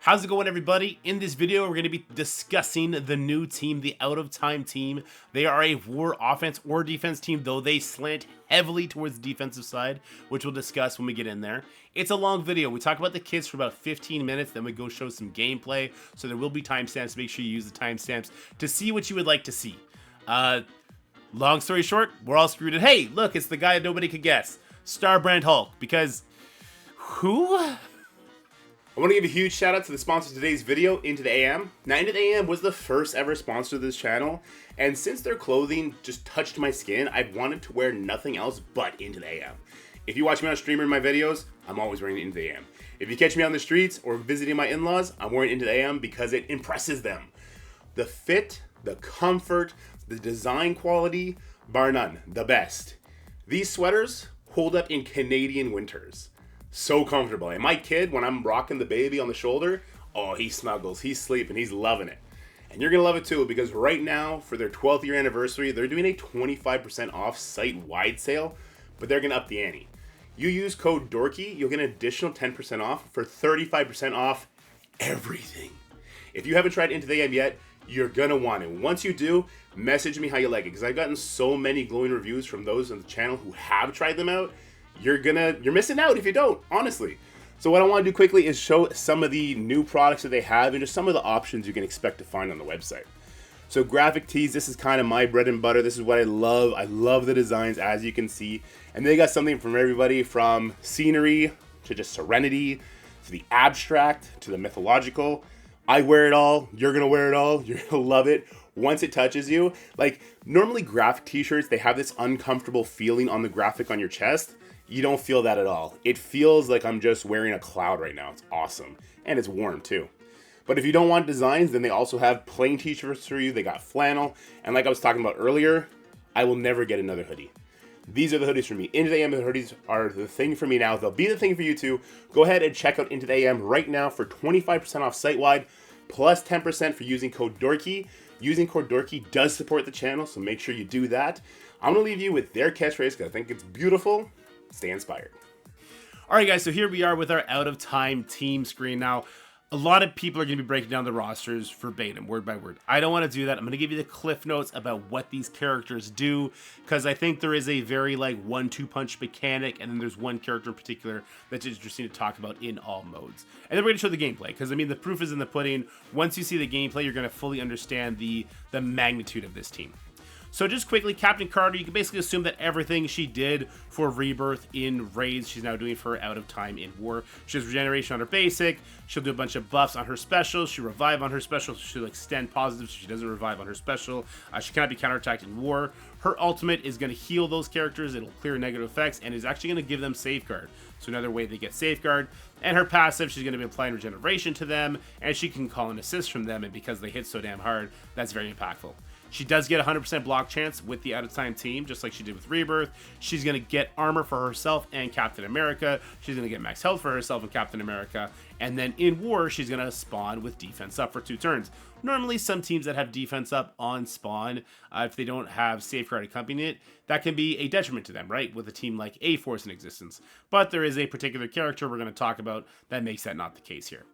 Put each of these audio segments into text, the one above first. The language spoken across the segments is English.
How's it going, everybody? In this video, we're going to be discussing the new team, the Out of Time team. They are a war offense or defense team, though they slant heavily towards the defensive side, which we'll discuss when we get in there. It's a long video. We talk about the kits for about 15 minutes, then we go show some gameplay. So there will be timestamps. Make sure you use the timestamps to see what you would like to see. Long story short, we're all screwed. And hey, look, it's the guy nobody could guess. Starbrand Hulk, because who? I want to give a huge shout out to the sponsor of today's video, Into the AM. Now, Into the AM was the first ever sponsor of this channel, and since their clothing just touched my skin, I've wanted to wear nothing else but Into the AM. If you watch me on stream or in my videos, I'm always wearing Into the AM. If you catch me on the streets or visiting my in-laws, I'm wearing Into the AM because it impresses them. The fit, the comfort, the design quality, bar none, the best. These sweaters hold up in Canadian winters. So comfortable. And my kid, when I'm rocking the baby on the shoulder, oh, he snuggles, he's sleeping, he's loving it. And you're going to love it too, because right now, for their 12th year anniversary, they're doing a 25% off site-wide sale, but they're going to up the ante. You use code DORKY, you'll get an additional 10% off for 35% off everything. If you haven't tried Into the AM yet, you're going to want it. Once you do, message me how you like it, because I've gotten so many glowing reviews from those on the channel who have tried them out. You're missing out if you don't, honestly. So what I want to do quickly is show some of the new products that they have and just some of the options you can expect to find on the website. So graphic tees, this is kind of my bread and butter. This is what I love. I love the designs, as you can see. And they got something from everybody from scenery to just serenity to the abstract to the mythological. I wear it all. You're going to wear it all. You're going to love it once it touches you. Like, normally graphic t-shirts, they have this uncomfortable feeling on the graphic on your chest. You don't feel that at all. It feels like I'm just wearing a cloud right now. It's awesome. And it's warm too. But if you don't want designs, then they also have plain t-shirts for you. They got flannel. And like I was talking about earlier, I will never get another hoodie. These are the hoodies for me. Into the AM hoodies are the thing for me now. They'll be the thing for you too. Go ahead and check out Into the AM right now for 25% off site-wide, plus 10% for using code DORKY. Using code DORKY does support the channel, so make sure you do that. I'm going to leave you with their catchphrase because I think it's beautiful. Stay inspired. All right, guys, so here we are with our Out of Time team screen. Now, a lot of people are going to be breaking down the rosters verbatim, word by word. I don't want to do that. I'm going to give you the cliff notes about what these characters do, because I think there is a very, like, 1-2 punch mechanic, and then there's one character in particular that's interesting to talk about in all modes. And then we're going to show the gameplay, because, I mean, the proof is in the pudding. Once you see the gameplay, you're going to fully understand the magnitude of this team. So just quickly, Captain Carter, you can basically assume that everything she did for Rebirth in Raids, she's now doing for Out of Time in War. She has regeneration on her basic. She'll do a bunch of buffs on her special. She'll revive on her special. She'll extend positive, so she doesn't revive on her special. She cannot be counterattacked in War. Her ultimate is going to heal those characters. It'll clear negative effects and is actually going to give them Safeguard. So another way they get Safeguard. And her passive, she's going to be applying regeneration to them, and she can call an assist from them, and because they hit so damn hard, that's very impactful. She does get 100% block chance with the Out of Time team, just like she did with Rebirth. She's going to get armor for herself and Captain America. She's going to get max health for herself and Captain America. And then in War, she's going to spawn with defense up for 2 turns. Normally, some teams that have defense up on spawn, if they don't have Safeguard accompanying it, that can be a detriment to them, right? With a team like A-Force in existence. But there is a particular character we're going to talk about that makes that not the case here.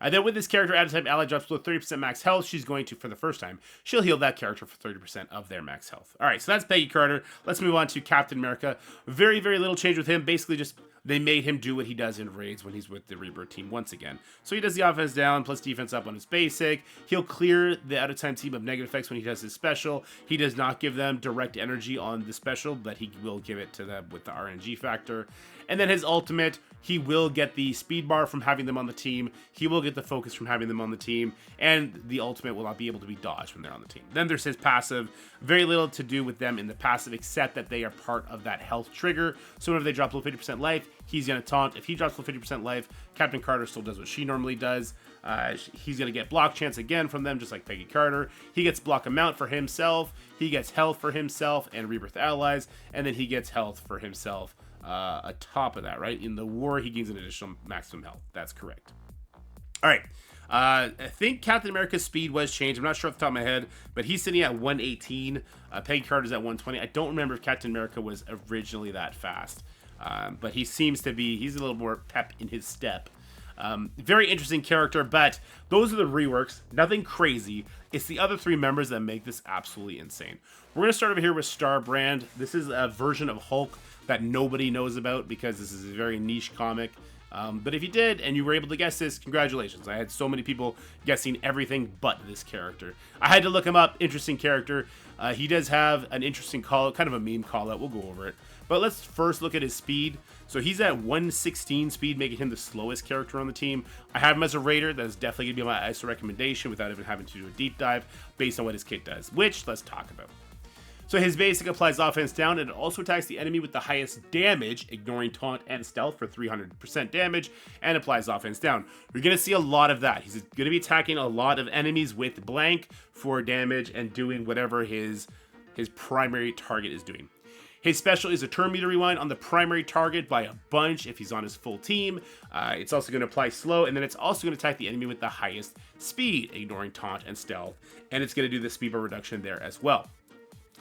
Then with this character, Out of Time ally drops below 30% max health. She's going to, for the first time, she'll heal that character for 30% of their max health. All right, so that's Peggy Carter. Let's move on to Captain America. Very, very little change with him. Basically, just they made him do what he does in Raids when he's with the Rebirth team once again. So he does the offense down plus defense up on his basic. He'll clear the Out of Time team of negative effects when he does his special. He does not give them direct energy on the special, but he will give it to them with the RNG factor. And then his ultimate, he will get the speed bar from having them on the team. He will get the focus from having them on the team. And the ultimate will not be able to be dodged when they're on the team. Then there's his passive. Very little to do with them in the passive, except that they are part of that health trigger. So whenever they drop below 50% life, he's going to taunt. If he drops below 50% life, Captain Carter still does what she normally does. He's going to get block chance again from them, just like Peggy Carter. He gets block amount for himself. He gets health for himself and Rebirth allies. And then he gets health for himself atop of that, right? In the War, he gains an additional maximum health. That's correct. All right. I think Captain America's speed was changed. I'm not sure off the top of my head, but he's sitting at 118. Peggy Carter's at 120. I don't remember if Captain America was originally that fast. But he seems to be, he's a little more pep in his step. Very interesting character, but those are the reworks. Nothing crazy. It's the other 3 members that make this absolutely insane. We're going to start over here with Starbrand. This is a version of Hulk that nobody knows about because this is a very niche comic. But if you did and you were able to guess this, congratulations. I had so many people guessing everything but this character. I had to look him up. Interesting character. He does have an interesting call, kind of a meme call out. We'll go over it. But let's first look at his speed. So he's at 116 speed, making him the slowest character on the team. I have him as a raider. That is definitely going to be my ISO recommendation without even having to do a deep dive based on what his kit does, which let's talk about. So his basic applies offense down, and it also attacks the enemy with the highest damage, ignoring taunt and stealth for 300% damage, and applies offense down. We're going to see a lot of that. He's going to be attacking a lot of enemies with blank for damage and doing whatever his primary target is doing. His special is a turn meter rewind on the primary target by a bunch if he's on his full team. It's also going to apply slow, and then it's also going to attack the enemy with the highest speed, ignoring taunt and stealth, and it's going to do the speed bar reduction there as well.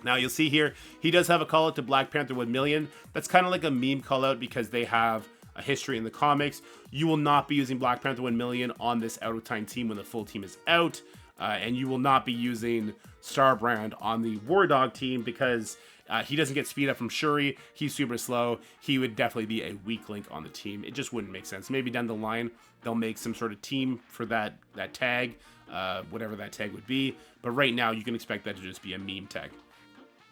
Now you'll see here, he does have a call out to Black Panther 1 million. That's kind of like a meme call out because they have a history in the comics. You will not be using Black Panther 1 million on this out of time team when the full team is out. And you will not be using Starbrand on the War Dog team because he doesn't get speed up from Shuri. He's super slow. He would definitely be a weak link on the team. It just wouldn't make sense. Maybe down the line, they'll make some sort of team for that tag, whatever that tag would be. But right now, you can expect that to just be a meme tag.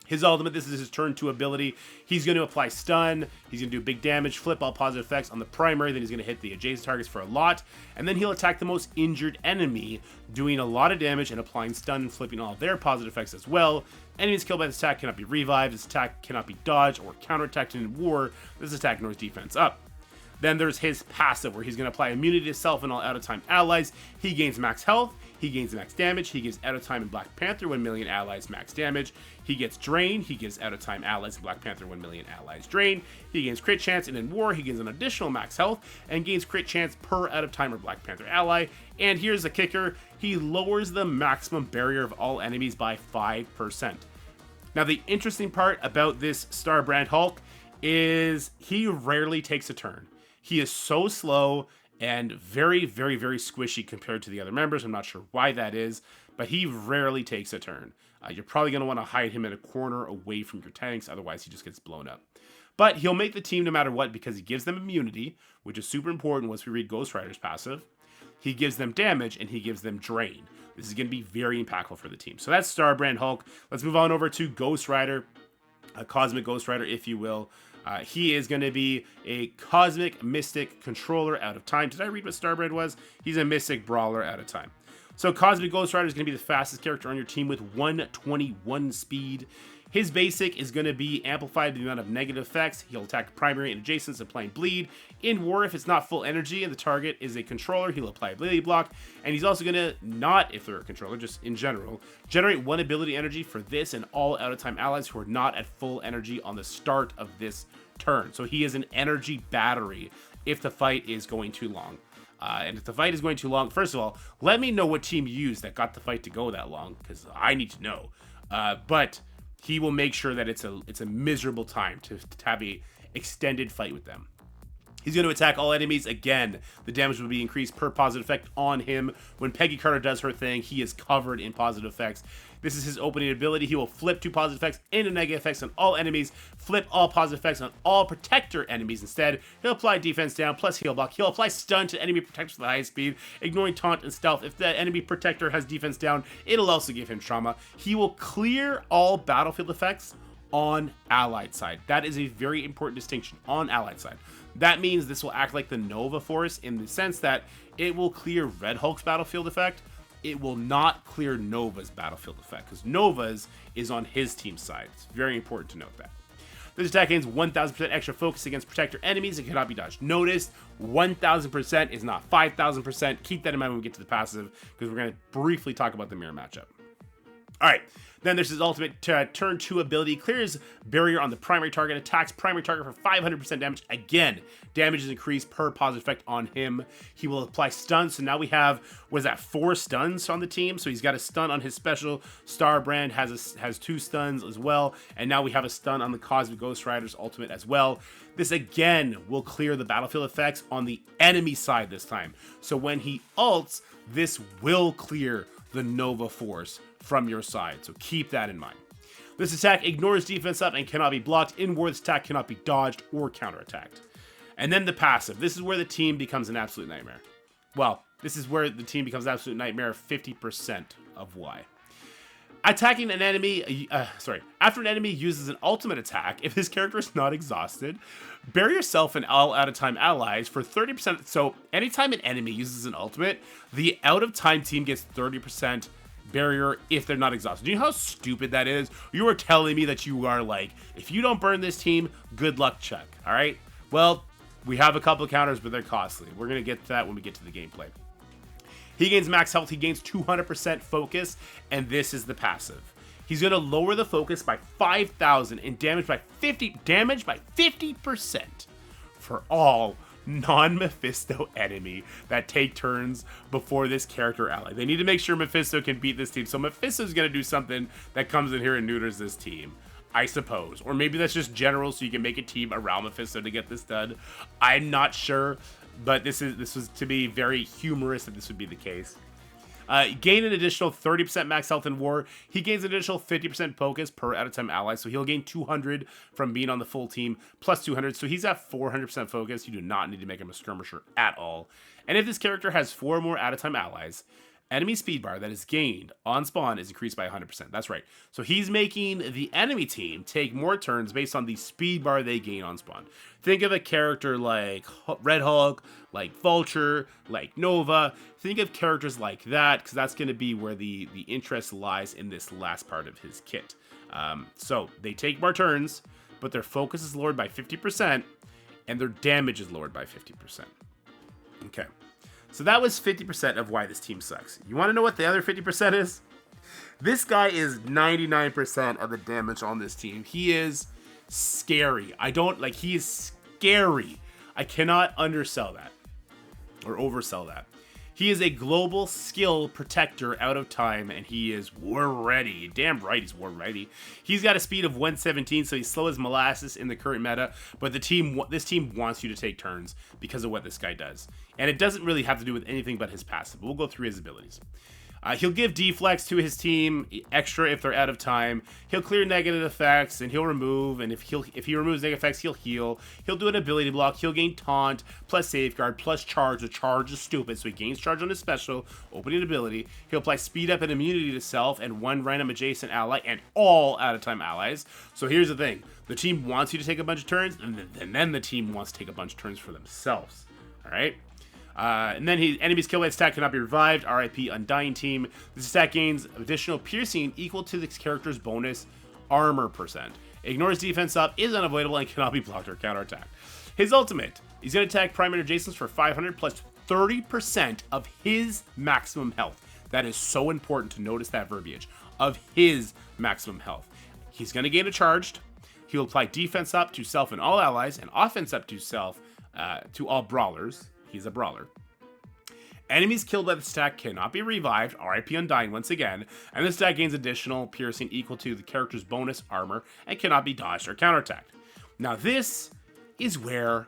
His ultimate, this is his turn 2 ability. He's going to apply stun. He's going to do big damage, flip all positive effects on the primary. Then he's going to hit the adjacent targets for a lot. And then he'll attack the most injured enemy, doing a lot of damage and applying stun and flipping all of their positive effects as well. Enemies killed by this attack cannot be revived. This attack cannot be dodged or counterattacked in war. This attack ignores defense up. Then there's his passive, where he's going to apply immunity to self and all out-of-time allies. He gains max health, he gains max damage, he gives out-of-time and Black Panther 1 million allies max damage. He gets drain, he gives out-of-time allies and Black Panther 1 million allies drain. He gains crit chance, and in war, he gains an additional max health and gains crit chance per out-of-time or Black Panther ally. And here's the kicker, he lowers the maximum barrier of all enemies by 5%. Now, the interesting part about this Starbrand Hulk is he rarely takes a turn. He is so slow and very, very, very squishy compared to the other members. I'm not sure why that is, but he rarely takes a turn. You're probably going to want to hide him in a corner away from your tanks, otherwise he just gets blown up. But he'll make the team no matter what because he gives them immunity, which is super important once we read Ghost Rider's passive. He gives them damage, and he gives them drain. This is going to be very impactful for the team. So that's Starbrand Hulk. Let's move on over to Ghost Rider, a Cosmic Ghost Rider, if you will. He is going to be a Cosmic Mystic Controller out of time. Did I read what Starbrand was? He's a Mystic Brawler out of time. So Cosmic Ghost Rider is going to be the fastest character on your team with 121 speed. His basic is going to be amplified by the amount of negative effects. He'll attack primary and adjacents, applying bleed. In war, if it's not full energy and the target is a controller, he'll apply ability block. And he's also going to not, if they're a controller, just in general, generate 1 ability energy for this and all out-of-time allies who are not at full energy on the start of this turn. So he is an energy battery if the fight is going too long. And if the fight is going too long, first of all, let me know what team you used that got the fight to go that long, because I need to know. But he will make sure that it's a miserable time to have a extended fight with them. He's going to attack all enemies. Again, the damage will be increased per positive effect on him. When Peggy Carter does her thing, he is covered in positive effects. This is his opening ability. He will flip 2 positive effects into negative effects on all enemies, flip all positive effects on all protector enemies instead. He'll apply defense down plus heal block. He'll apply stun to enemy protectors with the highest speed, ignoring taunt and stealth. If the enemy protector has defense down, it'll also give him trauma. He will clear all battlefield effects on allied side. That is a very important distinction, on allied side. That means this will act like the Nova Force in the sense that it will clear Red Hulk's battlefield effect. It will not clear Nova's battlefield effect, because Nova's is on his team's side. It's very important to note that. This attack gains 1000% extra focus against protector enemies. It cannot be dodged. Notice 1000% is not 5000%. Keep that in mind when we get to the passive, because we're going to briefly talk about the mirror matchup. All right, Then there's his ultimate turn 2 ability, clears barrier on the primary target, attacks primary target for 500% damage. Again, damage is increased per positive effect on him. He will apply stuns, so now we have, what is that, 4 stuns on the team? So he's got a stun on his special, Starbrand has 2 stuns as well, and now we have a stun on the Cosmic Ghost Rider's ultimate as well. This again will clear the battlefield effects on the enemy side this time. So when he ults, this will clear the Nova Force from your side, so keep that in mind. This attack ignores defense up and cannot be blocked. In war, this attack cannot be dodged or counterattacked. And then the passive. This is where the team becomes an absolute nightmare. Well, this is where the team becomes an absolute nightmare 50% of why. Attacking an enemy, after an enemy uses an ultimate attack, if his character is not exhausted, bury yourself and all out-of-time allies for 30%. So anytime an enemy uses an ultimate, the out-of-time team gets 30% barrier if they're not exhausted. Do you know how stupid that is? You are telling me that you are like, if you don't burn this team, good luck, Chuck. All right? Well, we have a couple of counters, but they're costly. We're going to get to that when we get to the gameplay. He gains max health, he gains 200% focus, and this is the passive. He's going to lower the focus by 5,000 and damage by 50% for all non-Mephisto enemy that take turns before this character ally. They need to make sure Mephisto can beat this team, so Mephisto's going to do something that comes in here and neuters this team, I suppose. Or maybe that's just general so you can make a team around Mephisto to get this done. I'm not sure. But this was to be very humorous that this would be the case. Gain an additional 30% max health in war. He gains an additional 50% focus per out-of-time ally. So he'll gain 200 from being on the full team, plus 200. So he's at 400% focus. You do not need to make him a skirmisher at all. And if this character has 4 more out-of-time allies, enemy speed bar that is gained on spawn is increased by 100%. That's right. So he's making the enemy team take more turns based on the speed bar they gain on spawn. Think of a character like Red Hulk, like Vulture, like Nova. Think of characters like that, because that's going to be where the interest lies in this last part of his kit. So they take more turns, but their focus is lowered by 50%, and their damage is lowered by 50%. Okay. So that was 50% of why this team sucks. You want to know what the other 50% is? This guy is 99% of the damage on this team. He is scary. He is scary. I cannot undersell that or oversell that. He is a global skill protector out of time, and he is war ready. Damn right he's war ready. He's got a speed of 117, so he's slow as molasses in the current meta, but this team wants you to take turns because of what this guy does. And it doesn't really have to do with anything but his passive. We'll go through his abilities. He'll give deflex to his team extra if they're out of time. He'll clear negative effects, and he'll remove. And if he removes negative effects, he'll heal. He'll do an ability block. He'll gain taunt plus safeguard plus charge. The charge is stupid, so he gains charge on his special opening ability. He'll apply speed up and immunity to self and 1 random adjacent ally and all out of time allies. So here's the thing: the team wants you to take a bunch of turns, and then the team wants to take a bunch of turns for themselves. All right. And then enemy's kill by attack cannot be revived. RIP Undying Team. This attack gains additional piercing equal to this character's bonus armor percent. Ignores defense up, is unavoidable, and cannot be blocked or counterattacked. His ultimate. He's going to attack primary adjacents for 500 plus 30% of his maximum health. That is so important to notice that verbiage. Of his maximum health. He's going to gain a charged. He'll apply defense up to self and all allies, and offense up to self to all brawlers. He's a brawler. Enemies killed by this attack cannot be revived, RIP Undying once again, and this attack gains additional piercing equal to the character's bonus armor and cannot be dodged or counterattacked. Now this is where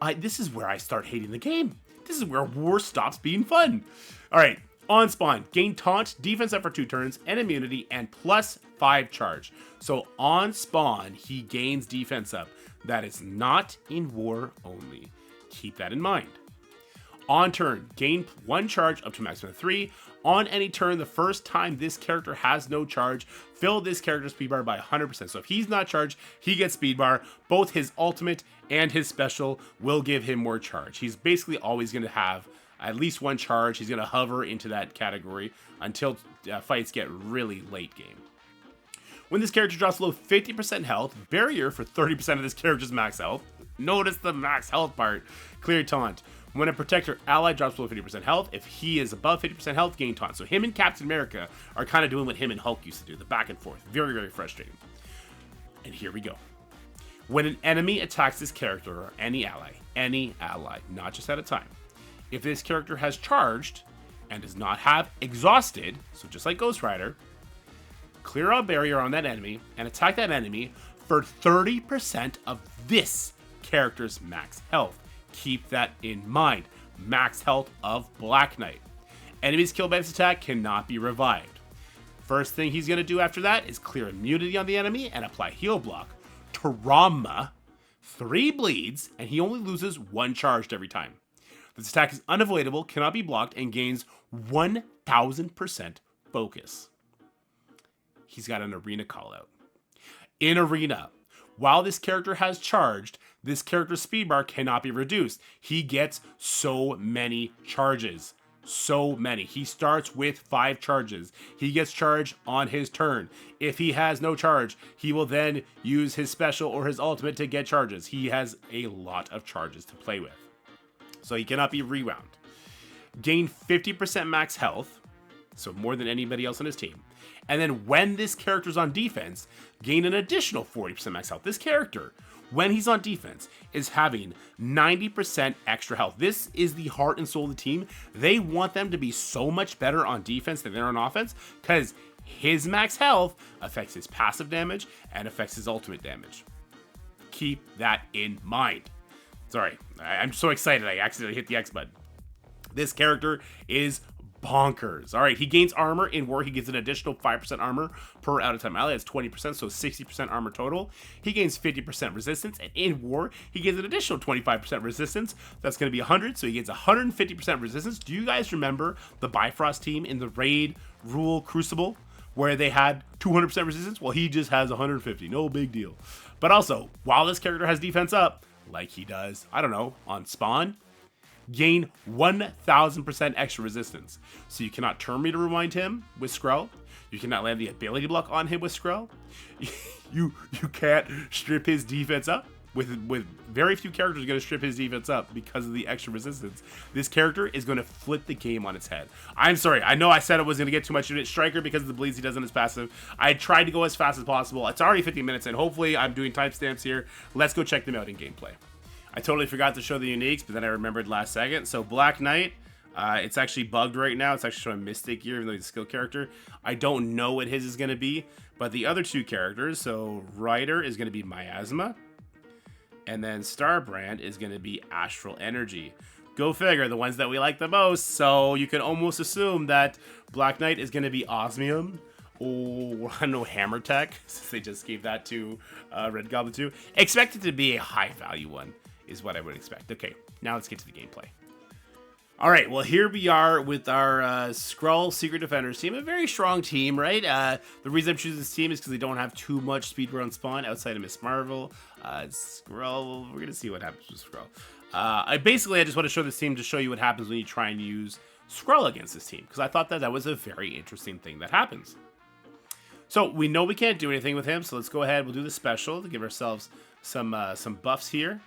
I start hating the game. This is where war stops being fun. Alright, on spawn, gain taunt, defense up for 2 turns, and immunity, and plus 5 charge. So on spawn, he gains defense up. That is not in war only. Keep that in mind. On turn, gain 1 charge up to a maximum of 3. On any turn, the first time this character has no charge, fill this character's speed bar by 100%. So if he's not charged, he gets speed bar. Both his ultimate and his special will give him more charge. He's basically always going to have at least 1 charge. He's going to hover into that category until fights get really late game. When this character drops below 50% health, barrier for 30% of this character's max health. Notice the max health part. Clear taunt. When a protector ally drops below 50% health, if he is above 50% health, gain taunt. So him and Captain America are kind of doing what him and Hulk used to do, the back and forth. Very, very frustrating. And here we go. When an enemy attacks this character or any ally, not just at a time, if this character has charged and does not have exhausted, so just like Ghost Rider, clear a barrier on that enemy and attack that enemy for 30% of this character's max health. Keep that in mind. Max health of Black Knight. Enemies killed by this attack cannot be revived. First thing he's going to do after that is clear immunity on the enemy and apply heal block. Trauma, 3 bleeds, and he only loses 1 charged every time. This attack is unavoidable, cannot be blocked, and gains 1000% focus. He's got an arena callout. In arena, while this character has charged, this character's speed bar cannot be reduced. He gets so many charges. So many. He starts with 5 charges. He gets charged on his turn. If he has no charge, he will then use his special or his ultimate to get charges. He has a lot of charges to play with. So he cannot be rewound. Gain 50% max health, so more than anybody else on his team. And then when this character's on defense, gain an additional 40% max health. This character, when he's on defense, is having 90% extra health. This is the heart and soul of the team. They want them to be so much better on defense than they're on offense, because his max health affects his passive damage and affects his ultimate damage. Keep that in mind. Sorry, I'm so excited I accidentally hit the X button. This character is bonkers. All right, he gains armor. In war, he gets an additional 5% armor per out-of-time ally. That's 20%, so 60% armor total. He gains 50% resistance, and in war, he gets an additional 25% resistance. That's going to be 100, so he gets 150% resistance. Do you guys remember the Bifrost team in the Raid Rule Crucible, where they had 200% resistance? Well, he just has 150. No big deal. But also, while this character has defense up, like he does, I don't know, on Spawn, gain 1000% extra resistance. So you cannot turn me to rewind him with Skrull. You cannot land the ability block on him with Skrull. You can't strip his defense up. With very few characters going to strip his defense up because of the extra resistance. This character is going to flip the game on its head. I'm sorry, I know I said it was going to get too much unit striker because of the bleeds he does in his passive. I tried to go as fast as possible. It's already 50 minutes and hopefully I'm doing timestamps here. Let's go check them out in gameplay. I totally forgot to show the uniques, but then I remembered last second. So Black Knight, it's actually bugged right now. It's actually showing Mystic here, even though he's a skill character. I don't know what his is going to be, but the other 2 characters, so Rider is going to be Miasma, and then Starbrand is going to be Astral Energy. Go figure, the ones that we like the most. So you can almost assume that Black Knight is going to be Osmium, or I don't know, Hammer Tech, since they just gave that to Red Goblin 2. Expect it to be a high value one, is what I would expect. Okay, now let's get to the gameplay. All right, well, here we are with our Skrull Secret Defenders team. A very strong team, right? The reason I'm choosing this team is because they don't have too much speedrun spawn outside of Miss Marvel. Skrull, we're going to see what happens with Skrull. I just want to show this team to show you what happens when you try and use Skrull against this team, because I thought that was a very interesting thing that happens. So we know we can't do anything with him, so let's go ahead. We'll do the special to give ourselves some buffs here.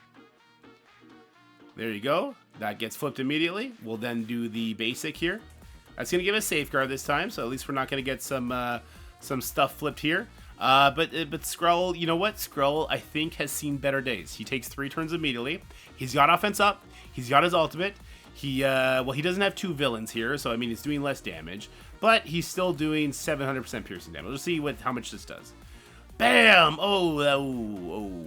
There you go. That gets flipped immediately. We'll then do the basic here. That's going to give us safeguard this time, so at least we're not going to get some stuff flipped here. But Skrull, you know what? Skrull, I think, has seen better days. He takes 3 turns immediately. He's got offense up. He's got his ultimate. He doesn't have 2 villains here, so I mean, he's doing less damage, but he's still doing 700% piercing damage. Let's see how much this does. Bam! Oh.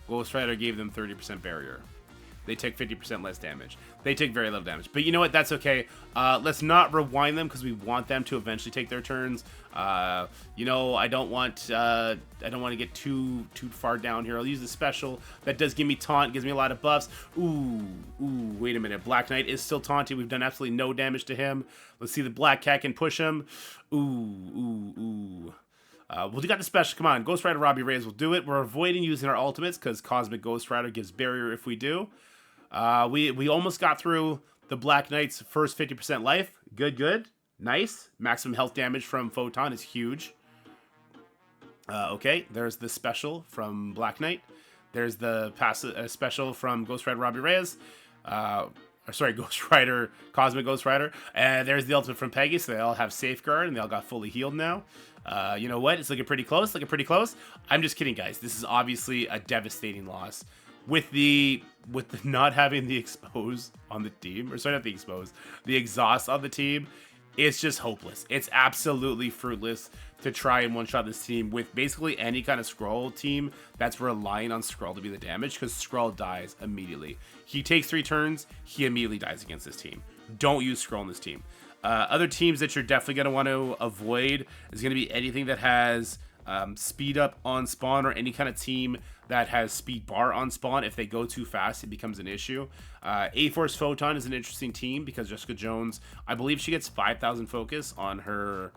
Ghost Rider gave them 30% barrier. They take 50% less damage. They take very little damage. But you know what? That's okay. Let's not rewind them because we want them to eventually take their turns. I don't want to get too far down here. I'll use the special. That does give me taunt. Gives me a lot of buffs. Ooh. Wait a minute. Black Knight is still taunting. We've done absolutely no damage to him. Let's see the Black Cat can push him. Ooh. We got the special. Come on, Ghost Rider Robbie Reyes will do it. We're avoiding using our ultimates because Cosmic Ghost Rider gives barrier if we do. We almost got through the Black Knight's first 50% life. Good. Nice. Maximum health damage from Photon is huge. Okay, there's the special from Black Knight. There's the passive special from Ghost Rider Robbie Reyes. Sorry, Ghost Rider, Cosmic Ghost Rider. And there's the ultimate from Peggy, so they all have Safeguard, and they all got fully healed now. You know what? It's looking pretty close, I'm just kidding, guys. This is obviously a devastating loss. With the not having the expose on the team, or sorry, not the expose, the exhaust on the team, it's just hopeless. It's absolutely fruitless to try and one-shot this team with basically any kind of Skrull team that's relying on Skrull to be the damage, because Skrull dies immediately. He takes 3 turns, he immediately dies against this team. Don't use Skrull in this team. Other teams that you're definitely going to want to avoid is going to be anything that has speed up on spawn, or any kind of team that has speed bar on spawn. If they go too fast, it becomes an issue. A-Force Photon is an interesting team because Jessica Jones, I believe she gets 5,000 focus on her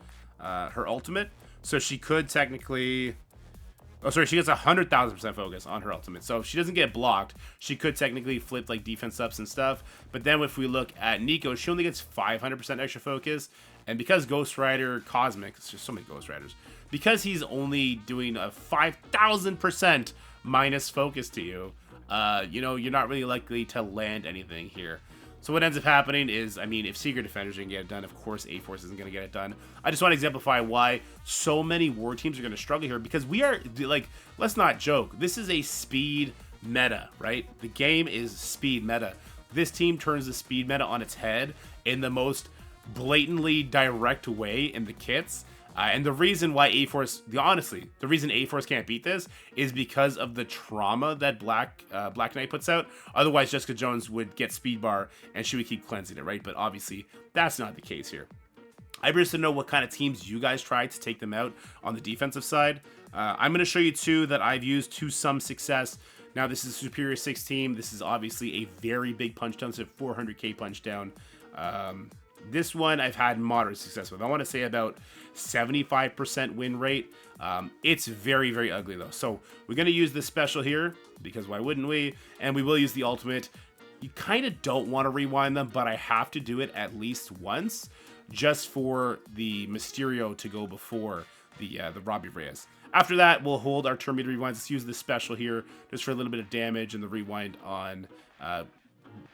ultimate, so she could technically, oh sorry, she gets 100,000% focus on her ultimate, so if she doesn't get blocked, she could technically flip like defense ups and stuff. But then if we look at Nico, she only gets 500% extra focus, and because Ghost Rider Cosmic, it's just so many Ghost Riders, because he's only doing a 5,000% minus focus to you, you know, you're not really likely to land anything here. So what ends up happening is, I mean, if Secret Defenders are going to get it done, of course A-Force isn't going to get it done. I just want to exemplify why so many war teams are going to struggle here, because we are, like, let's not joke. This is a speed meta, right? The game is speed meta. This team turns the speed meta on its head in the most blatantly direct way in the kits. And the reason why A-Force, honestly, the reason A-Force can't beat this is because of the trauma that Black Knight puts out. Otherwise, Jessica Jones would get speed bar and she would keep cleansing it, right? But obviously, that's not the case here. I'm interested to know what kind of teams you guys tried to take them out on the defensive side. I'm going to show you 2 that I've used to some success. Now, this is a Superior 6 team. This is obviously a very big punch down, so 400k punch down. This one I've had moderate success with. I want to say about 75% win rate. It's very, very ugly though. So we're going to use this special here, because why wouldn't we? And we will use the ultimate. You kind of don't want to rewind them, but I have to do it at least once, just for the Mysterio to go before the Robbie Reyes. After that, we'll hold our turn meter rewinds. Let's use this special here just for a little bit of damage and the rewind on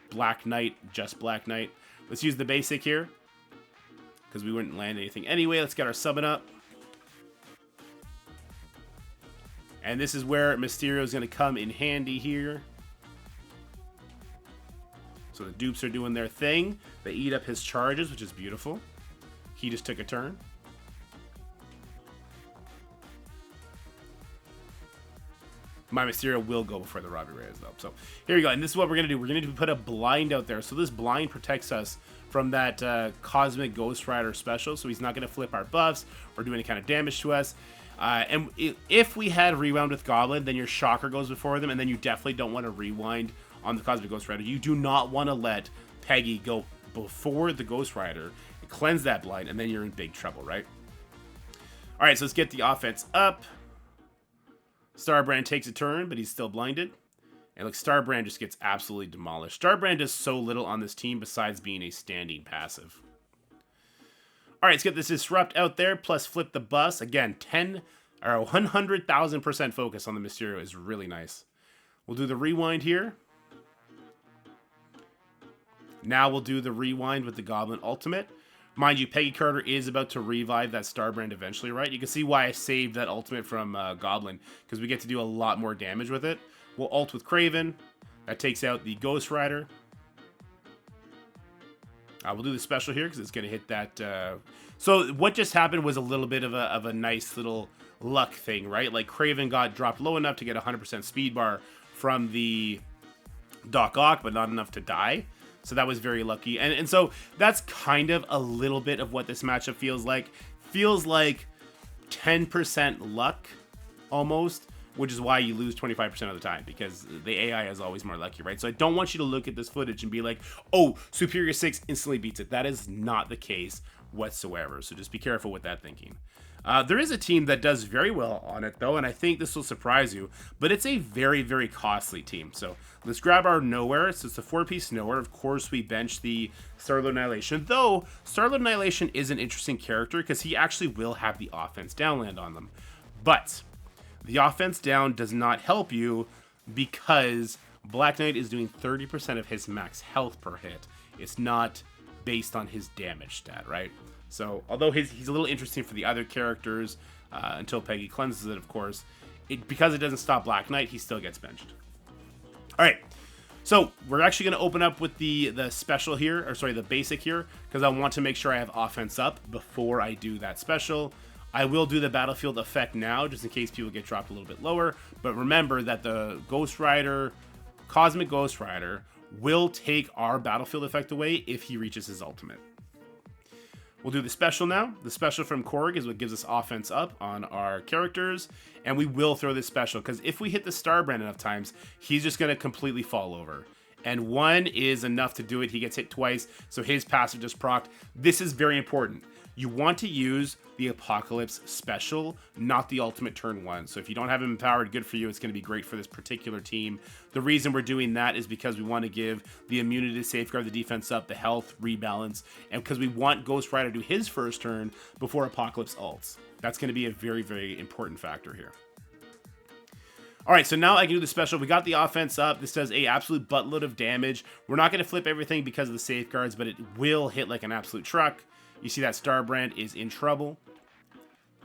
Black Knight, just Black Knight. Let's use the basic here, because we wouldn't land anything anyway. Let's get our summon up. And this is where Mysterio is going to come in handy here. So the dupes are doing their thing. They eat up his charges, which is beautiful. He just took a turn. My Mysterio will go before the Robbie Reyes though. So here we go. And this is what we're going to do. We're going to put a blind out there. So this blind protects us from that Cosmic Ghost Rider special. So he's not going to flip our buffs or do any kind of damage to us. And if we had rewound with Goblin, then your Shocker goes before them. And then you definitely don't want to rewind on the Cosmic Ghost Rider. You do not want to let Peggy go before the Ghost Rider, cleanse that blind, and then you're in big trouble, right? All right, so let's get the offense up. Starbrand takes a turn, but he's still blinded. And look, Starbrand just gets absolutely demolished. Starbrand does so little on this team besides being a standing passive. All right, let's get this Disrupt out there, plus flip the bus. Again, 100,000% focus on the Mysterio is really nice. We'll do the rewind here. Now we'll do the rewind with the Goblin Ultimate. Mind you, Peggy Carter is about to revive that Starbrand eventually, right? You can see why I saved that ultimate from Goblin, because we get to do a lot more damage with it. We'll ult with Kraven. That takes out the Ghost Rider. We'll do the special here, because it's going to hit that. So what just happened was a little bit of a nice little luck thing, right? Like Kraven got dropped low enough to get 100% speed bar from the Doc Ock, but not enough to die. So that was very lucky. And so that's kind of a little bit of what this matchup feels like. Feels like 10% luck, almost, which is why you lose 25% of the time, because the AI is always more lucky, right? So I don't want you to look at this footage and be like, oh, Superior 6 instantly beats it. That is not the case whatsoever. So just be careful with that thinking. There is a team that does very well on it, though, and I think this will surprise you, but it's a very, very costly team. So let's grab our Knowhere. So it's a 4-piece Knowhere. Of course, we bench the Star-Lord Annihilation, though Star-Lord Annihilation is an interesting character because he actually will have the offense down land on them. But the offense down does not help you because Black Knight is doing 30% of his max health per hit. It's not based on his damage stat, right? So, although he's a little interesting for the other characters, until Peggy cleanses it, of course, because it doesn't stop Black Knight, he still gets benched. All right, so we're actually going to open up with the special here, or sorry, the basic here, because I want to make sure I have offense up before I do that special. I will do the battlefield effect now, just in case people get dropped a little bit lower. But remember that the Ghost Rider, Cosmic Ghost Rider, will take our battlefield effect away if he reaches his ultimate. We'll do the special now. The special from Korg is what gives us offense up on our characters. And we will throw this special, because if we hit the Star Brand enough times, he's just going to completely fall over. And one is enough to do it. He gets hit twice, so his passive just procced. This is very important. You want to use the Apocalypse special, not the ultimate turn 1. So if you don't have him empowered, good for you. It's going to be great for this particular team. The reason we're doing that is because we want to give the immunity to safeguard the defense up, the health rebalance, and because we want Ghost Rider to do his first turn before Apocalypse ults. That's going to be a very, very important factor here. All right, so now I can do the special. We got the offense up. This does a absolute buttload of damage. We're not going to flip everything because of the safeguards, but it will hit like an absolute truck. You see that Starbrand is in trouble.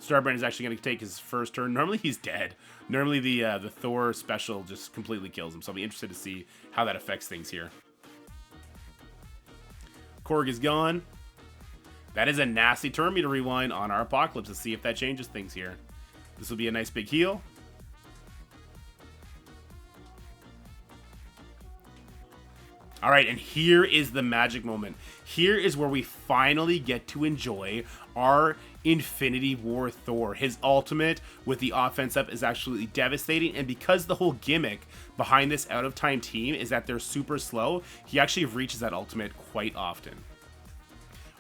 Starbrand is actually going to take his first turn. Normally he's dead. Normally the Thor special just completely kills him. So I'll be interested to see how that affects things here. Korg is gone. That is a nasty turn meter rewind on our Apocalypse. Let's see if that changes things here. This will be a nice big heal. All right, and here is the magic moment. Here is where we finally get to enjoy our Infinity War Thor. His ultimate with the offense up is absolutely devastating, and because the whole gimmick behind this out-of-time team is that they're super slow, he actually reaches that ultimate quite often.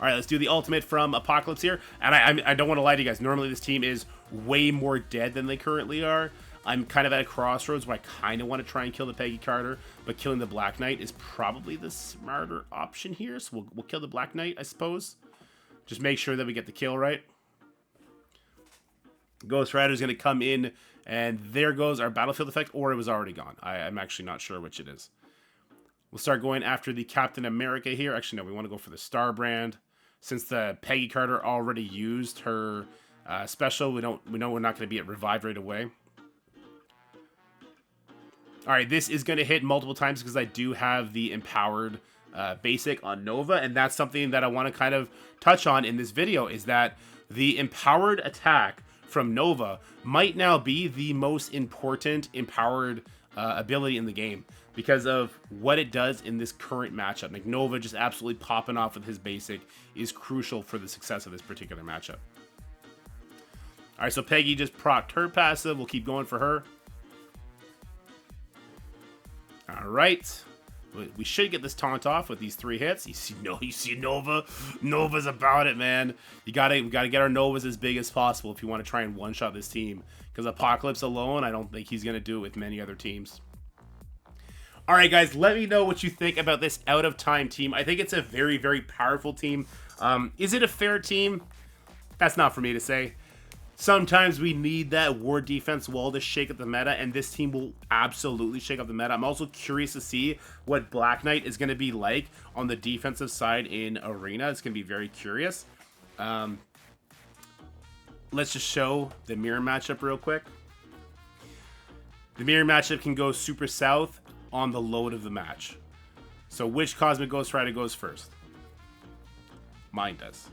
All right, let's do the ultimate from Apocalypse here, and I don't want to lie to you guys. Normally this team is way more dead than they currently are. I'm kind of at a crossroads where I kind of want to try and kill the Peggy Carter, but killing the Black Knight is probably the smarter option here. So we'll kill the Black Knight, I suppose. Just make sure that we get the kill right. Ghost Rider is going to come in, and there goes our battlefield effect, or it was already gone. I'm actually not sure which it is. We'll start going after the Captain America here. Actually, no, we want to go for the Star Brand. Since the Peggy Carter already used her special, we know we're not going to be at revive right away. All right, this is going to hit multiple times because I do have the empowered basic on Nova, and that's something that I want to kind of touch on in this video, is that the empowered attack from Nova might now be the most important empowered ability in the game because of what it does in this current matchup. Like, Nova just absolutely popping off with his basic is crucial for the success of this particular matchup. All right, so Peggy just procced her passive. We'll keep going for her. All right, we should get this taunt off with these 3 hits. You see Nova. Nova's about it, man. We gotta get our Novas as big as possible if you want to try and one-shot this team. Because Apocalypse alone, I don't think he's gonna do it with many other teams. All right, guys, let me know what you think about this out-of-time team. I think it's a very, very powerful team. Is it a fair team? That's not for me to say. Sometimes we need that war defense wall to shake up the meta, and this team will absolutely shake up the meta. I'm also curious to see what Black Knight is going to be like on the defensive side in Arena. It's going to be very curious. Let's just show the mirror matchup real quick. The mirror matchup can go super south on the load of the match. So which Cosmic Ghost Rider goes first? Mine does.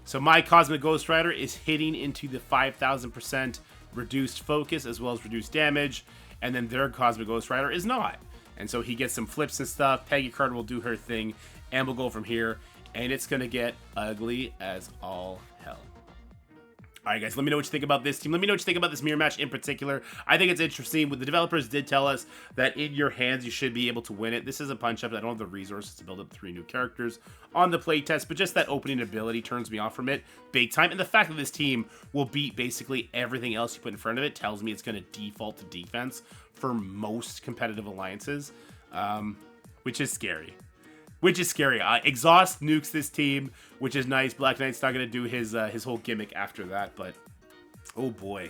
So my Cosmic Ghost Rider is hitting into the 5,000% reduced focus as well as reduced damage, and then their Cosmic Ghost Rider is not. And so he gets some flips and stuff. Peggy Carter will do her thing, and we'll go from here, and it's going to get ugly as all hell. All right, guys, let me know what you think about this team. Let me know what you think about this mirror match in particular. I think it's interesting. The developers did tell us that in your hands, you should be able to win it. This is a punch-up. I don't have the resources to build up 3 new characters on the playtest, but just that opening ability turns me off from it big time. And the fact that this team will beat basically everything else you put in front of it tells me it's going to default to defense for most competitive alliances, which is scary. Exhaust nukes this team, which is nice. Black Knight's not going to do his whole gimmick after that, but oh boy.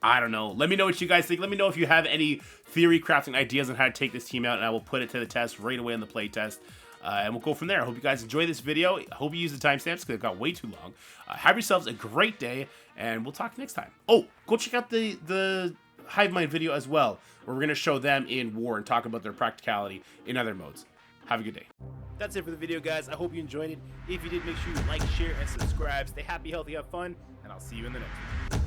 I don't know. Let me know what you guys think. Let me know if you have any theory crafting ideas on how to take this team out, and I will put it to the test right away in the play test. And we'll go from there. I hope you guys enjoy this video. I hope you use the timestamps because it got way too long. Have yourselves a great day, and we'll talk next time. Oh, go check out the Hive Mind video as well, where we're going to show them in War and talk about their practicality in other modes. Have a good day. That's it for the video, guys. I hope you enjoyed it. If you did, make sure you like, share, and subscribe. Stay happy, healthy, have fun, and I'll see you in the next one.